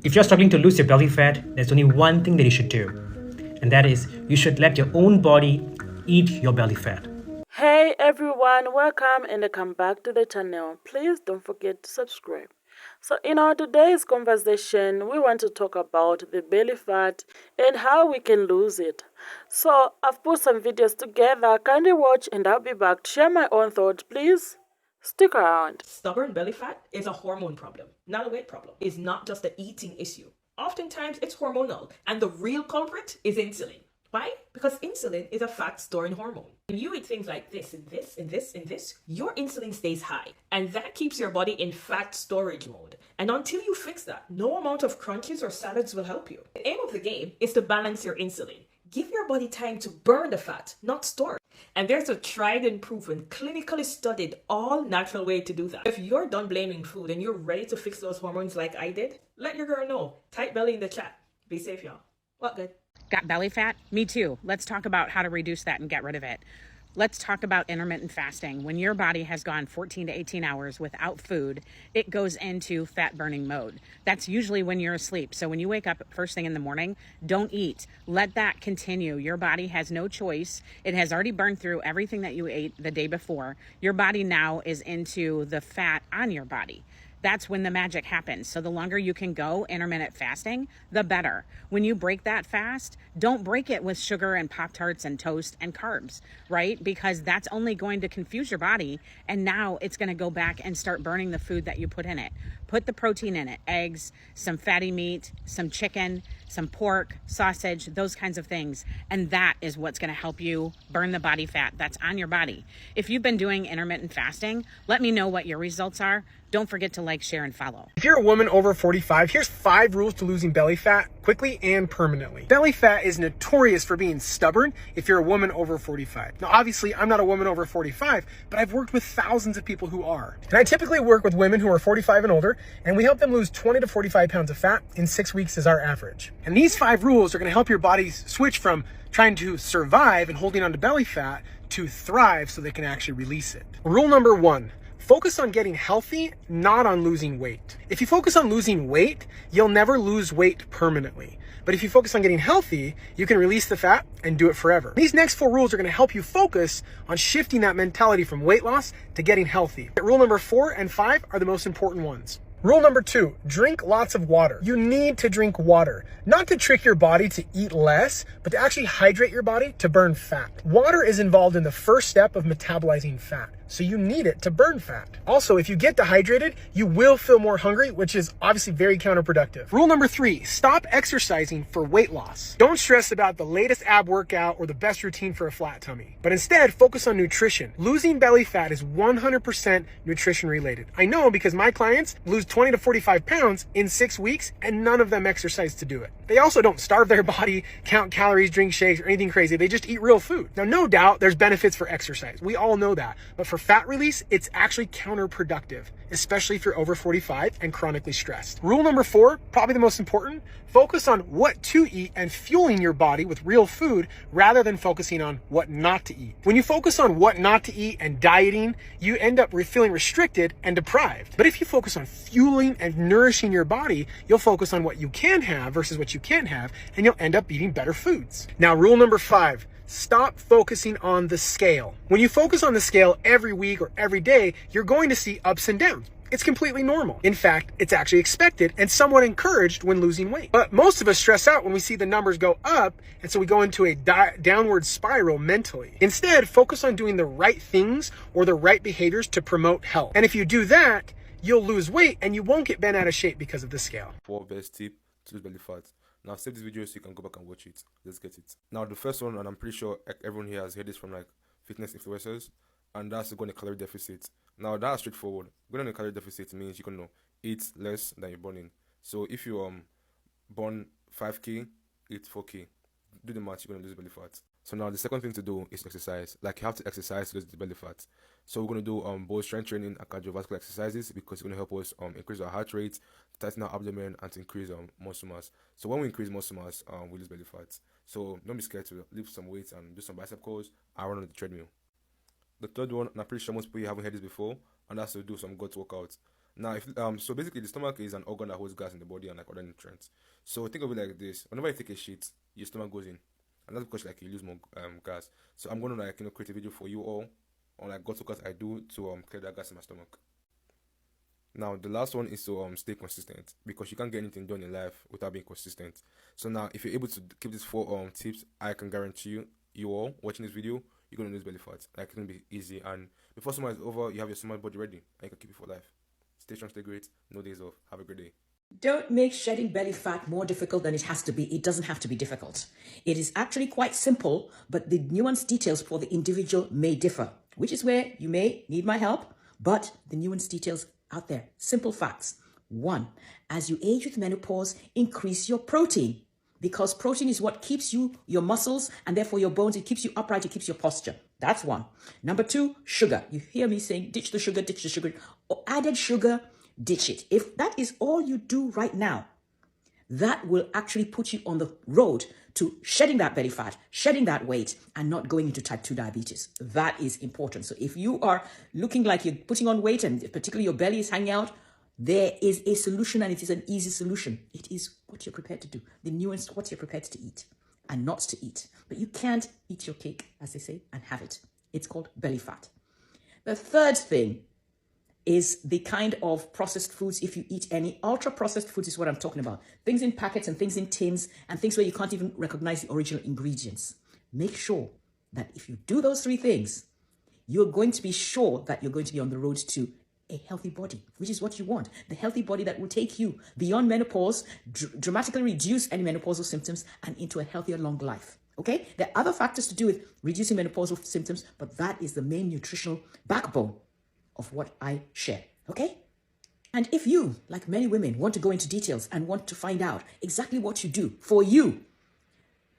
If you're struggling to lose your belly fat, there's only one thing that you should do, and that is you should let your own body eat your belly fat. Hey everyone, welcome and come back to the channel. Please don't forget to subscribe. So in our today's conversation, we want to talk about the belly fat and how we can lose it. So I've put some videos together, kindly watch and I'll be back to share my own thoughts. Please stick around. Stubborn belly fat is a hormone problem, not a weight problem. It's not just an eating issue. Oftentimes it's hormonal, and the real culprit is insulin. Why? Because insulin is a fat storing hormone. When you eat things like this and this and this and this, your insulin stays high, and that keeps your body in fat storage mode. And until you fix that, no amount of crunches or salads will help you. The aim of the game is to balance your insulin. Give your body time to burn the fat, not store it. And there's a tried and proven, clinically studied, all natural way to do that. If you're done blaming food and you're ready to fix those hormones like I did, let your girl know. Type belly in the chat. Be safe, y'all. What good? Got belly fat? Me too. Let's talk about how to reduce that and get rid of it. Let's talk about intermittent fasting. When your body has gone 14 to 18 hours without food, it goes into fat burning mode. That's usually when you're asleep. So when you wake up first thing in the morning, don't eat. Let that continue. Your body has no choice. It has already burned through everything that you ate the day before. Your body now is into the fat on your body. That's when the magic happens. So the longer you can go intermittent fasting, the better. When you break that fast, don't break it with sugar and Pop-Tarts and toast and carbs, right? Because that's only going to confuse your body. And now it's going to go back and start burning the food that you put in it. Put the protein in it, eggs, some fatty meat, some chicken, some pork, sausage, those kinds of things. And that is what's going to help you burn the body fat that's on your body. If you've been doing intermittent fasting, let me know what your results are. Don't forget to like, share, and follow. If you're a woman over 45, here's 5 rules to losing belly fat quickly and permanently. Belly fat is notorious for being stubborn if you're a woman over 45. Now, obviously, I'm not a woman over 45, but I've worked with thousands of people who are. And I typically work with women who are 45 and older, and we help them lose 20 to 45 pounds of fat in 6 weeks is our average. And these 5 rules are gonna help your body switch from trying to survive and holding on to belly fat to thrive so they can actually release it. Rule number 1. Focus on getting healthy, not on losing weight. If you focus on losing weight, you'll never lose weight permanently. But if you focus on getting healthy, you can release the fat and do it forever. These next 4 rules are gonna help you focus on shifting that mentality from weight loss to getting healthy. Rule number 4 and 5 are the most important ones. Rule number 2, drink lots of water. You need to drink water, not to trick your body to eat less, but to actually hydrate your body to burn fat. Water is involved in the first step of metabolizing fat, so you need it to burn fat. Also, if you get dehydrated, you will feel more hungry, which is obviously very counterproductive. Rule number 3, stop exercising for weight loss. Don't stress about the latest ab workout or the best routine for a flat tummy, but instead focus on nutrition. Losing belly fat is 100% nutrition related. I know because my clients lose 20 to 45 pounds in 6 weeks and none of them exercise to do it. They also don't starve their body, count calories, drink shakes, or anything crazy. They just eat real food. Now, no doubt there's benefits for exercise. We all know that. But for fat release, it's actually counterproductive, especially if you're over 45 and chronically stressed. Rule number 4, probably the most important, focus on what to eat and fueling your body with real food rather than focusing on what not to eat. When you focus on what not to eat and dieting, you end up feeling restricted and deprived. But if you focus on fueling and nourishing your body, you'll focus on what you can have versus what you can't have, and you'll end up eating better foods. Now, rule number 5, stop focusing on the scale. When you focus on the scale every week or every day, you're going to see ups and downs. It's completely normal. In fact, it's actually expected and somewhat encouraged when losing weight. But most of us stress out when we see the numbers go up, and so we go into a downward spiral mentally. Instead, focus on doing the right things or the right behaviors to promote health. And if you do that, you'll lose weight and you won't get bent out of shape because of the scale. 4 best tip to lose belly fat. Now save this video so you can go back and watch it. Let's get it. Now the first one, and I'm pretty sure everyone here has heard this from like fitness influencers, and that's to go on a calorie deficit. Now that's straightforward. Going on a calorie deficit means you're gonna eat less than you're burning. So if you burn 5k, eat 4k. Do the math, you're gonna lose belly fat. So now the second thing to do is exercise. Like you have to exercise to lose the belly fat. So we're gonna do both strength training and cardiovascular exercises because it's gonna help us increase our heart rate, tighten our abdomen, and to increase muscle mass. So when we increase muscle mass, we lose belly fat. So don't be scared to lift some weights and do some bicep curls and run on the treadmill. The third one, and I'm pretty sure most people haven't heard this before, and that's to do some gut workouts. Now, if so basically the stomach is an organ that holds gas in the body and like other nutrients. So think of it like this: whenever you take a shit, your stomach goes in, and that's because like you lose more gas. So I'm gonna like create a video for you all on like what workouts I do to clear that gas in my stomach. Now the last one is to stay consistent, because you can't get anything done in life without being consistent. So now if you're able to keep these 4 tips, I can guarantee you all watching this video, you're gonna lose belly fat. Like it's gonna be easy, and before summer is over, you have your summer body ready and you can keep it for life. Stay strong, stay great, no days off. Have a great day. Don't make shedding belly fat more difficult than it has to be. It doesn't have to be difficult. It is actually quite simple, but the nuanced details for the individual may differ, which is where you may need my help, but the nuanced details out there. Simple facts. 1, as you age with menopause, increase your protein, because protein is what keeps you, your muscles, and therefore your bones. It keeps you upright, it keeps your posture. That's 1. Number 2, sugar. You hear me saying, ditch the sugar, ditch the sugar. Or added sugar, ditch it. If that is all you do right now, that will actually put you on the road to shedding that belly fat, shedding that weight, and not going into type 2 diabetes. That is important. So if you are looking like you're putting on weight, and particularly your belly is hanging out, there is a solution, and it is an easy solution. It is what you're prepared to do. The nuance, what you're prepared to eat and not to eat. But you can't eat your cake, as they say, and have it. It's called belly fat. The third thing is the kind of processed foods. If you eat any ultra processed foods, is what I'm talking about. Things in packets and things in tins and things where you can't even recognize the original ingredients. Make sure that if you do those 3 things, you're going to be sure that you're going to be on the road to a healthy body, which is what you want. The healthy body that will take you beyond menopause, dramatically reduce any menopausal symptoms, and into a healthier, long life. Okay? There are other factors to do with reducing menopausal symptoms, but that is the main nutritional backbone of what I share. Okay? And if you, like many women, want to go into details and want to find out exactly what you do for you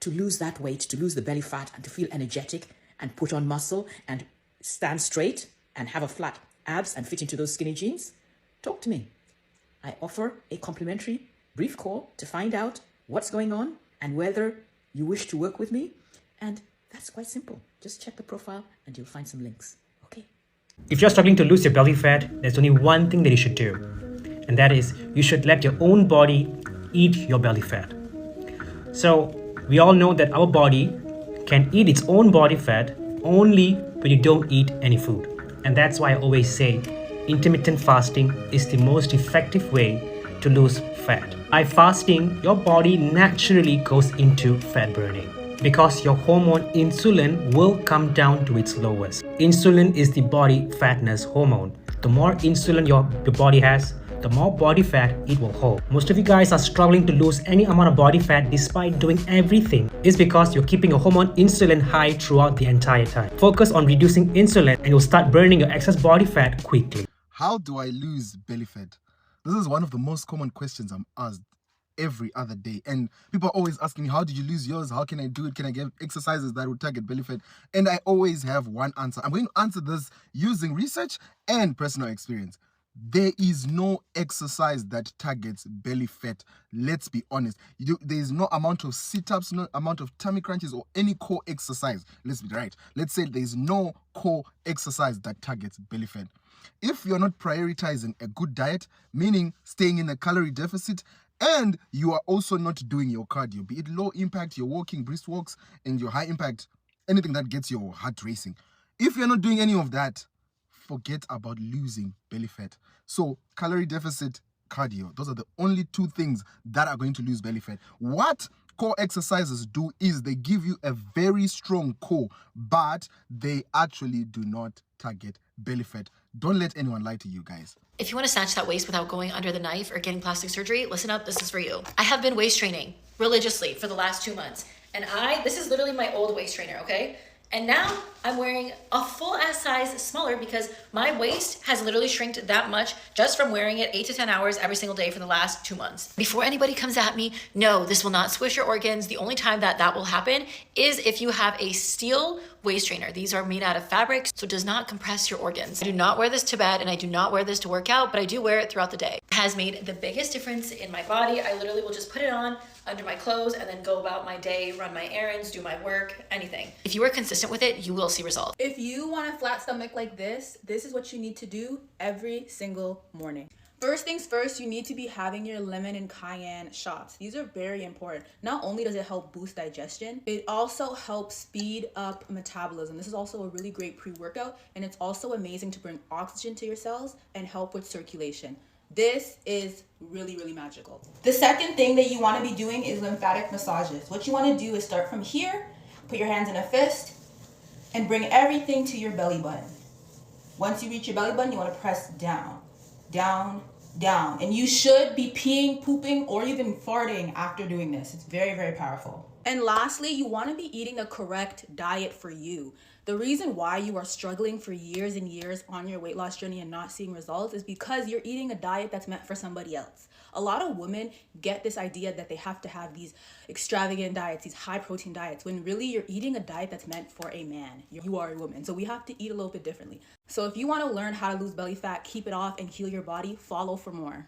to lose that weight, to lose the belly fat, and to feel energetic and put on muscle and stand straight and have a flat abs and fit into those skinny jeans, talk to me. I offer a complimentary brief call to find out what's going on and whether you wish to work with me. And that's quite simple. Just check the profile and you'll find some links. Okay? If you're struggling to lose your belly fat, there's only one thing that you should do, and that is you should let your own body eat your belly fat. So we all know that our body can eat its own body fat only when you don't eat any food. And that's why I always say intermittent fasting is the most effective way to lose fat. By fasting, your body naturally goes into fat burning because your hormone insulin will come down to its lowest. Insulin is the body fatness hormone. The more insulin your body has, the more body fat it will hold. Most of you guys are struggling to lose any amount of body fat despite doing everything. It's because you're keeping your hormone insulin high throughout the entire time. Focus on reducing insulin and you'll start burning your excess body fat quickly. How do I lose belly fat? This is one of the most common questions I'm asked every other day. And people are always asking me, how did you lose yours? How can I do it? Can I get exercises that will target belly fat? And I always have one answer. I'm going to answer this using research and personal experience. There is no exercise that targets belly fat. Let's be honest. There is no amount of sit-ups, no amount of tummy crunches or any core exercise. Let's be right. Let's say there is no core exercise that targets belly fat. If you're not prioritizing a good diet, meaning staying in a calorie deficit, and you are also not doing your cardio, be it low impact, you're walking, brisk walks, and your high impact, anything that gets your heart racing. If you're not doing any of that, forget about losing belly fat. So calorie deficit, cardio, those are the only 2 things that are going to lose belly fat. What core exercises do is they give you a very strong core, but they actually do not target belly fat. Don't let anyone lie to you guys. If you want to snatch that waist without going under the knife or getting plastic surgery, listen up, this is for you. I have been waist training religiously for the last 2 months. And this is literally my old waist trainer, okay? And now I'm wearing a full ass size smaller because my waist has literally shrinked that much just from wearing it 8 to 10 hours every single day for the last 2 months. Before anybody comes at me, no, this will not squish your organs. The only time that will happen is if you have a steel waist trainer. These are made out of fabric, so it does not compress your organs. I do not wear this to bed and I do not wear this to work out, but I do wear it throughout the day. It has made the biggest difference in my body. I literally will just put it on under my clothes and then go about my day, run my errands, do my work, anything. If you are consistent with it, you will see results. If you want a flat stomach like this is what you need to do every single morning. First things first, you need to be having your lemon and cayenne shots. These are very important. Not only does it help boost digestion, it also helps speed up metabolism. This is also a really great pre-workout, and it's also amazing to bring oxygen to your cells and help with circulation. This is really, really magical. The second thing that you want to be doing is lymphatic massages. What you want to do is start from here, put your hands in a fist, and bring everything to your belly button. Once you reach your belly button, you want to press down, down, down. And you should be peeing, pooping, or even farting after doing this. It's very, very powerful. And lastly, you want to be eating a correct diet for you. The reason why you are struggling for years and years on your weight loss journey and not seeing results is because you're eating a diet that's meant for somebody else. A lot of women get this idea that they have to have these extravagant diets, these high protein diets, when really you're eating a diet that's meant for a man. You are a woman, so we have to eat a little bit differently. So if you want to learn how to lose belly fat, keep it off, and heal your body, follow for more.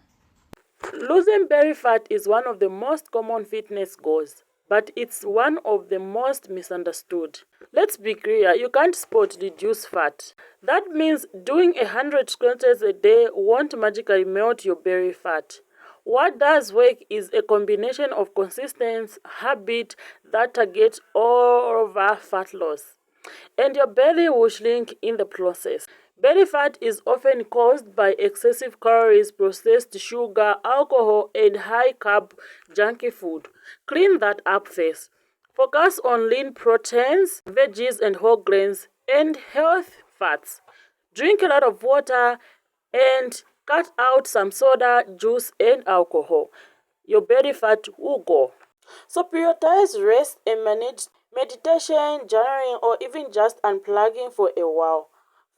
Losing belly fat is one of the most common fitness goals, but it's one of the most misunderstood. Let's be clear, you can't spot reduce fat. That means doing 100 squats a day won't magically melt your belly fat. What does work is a combination of consistent habit that targets all over fat loss, and your belly will shrink in the process. Belly fat is often caused by excessive calories, processed sugar, alcohol, and high-carb junky food. Clean that up first. Focus on lean proteins, veggies and whole grains, and healthy fats. Drink a lot of water and cut out some soda, juice, and alcohol. Your belly fat will go. So prioritize rest and manage meditation, journaling, or even just unplugging for a while.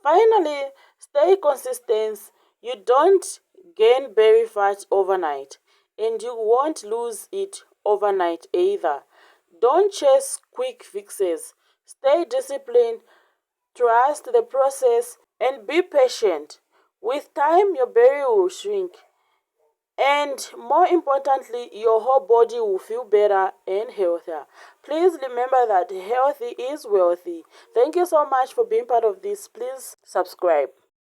Finally, stay consistent. You don't gain belly fat overnight, and you won't lose it overnight either. Don't chase quick fixes. Stay disciplined, trust the process, and be patient. With time, your belly will shrink. And more importantly, your whole body will feel better and healthier. Please remember that healthy is wealthy. Thank you so much for being part of this. Please subscribe.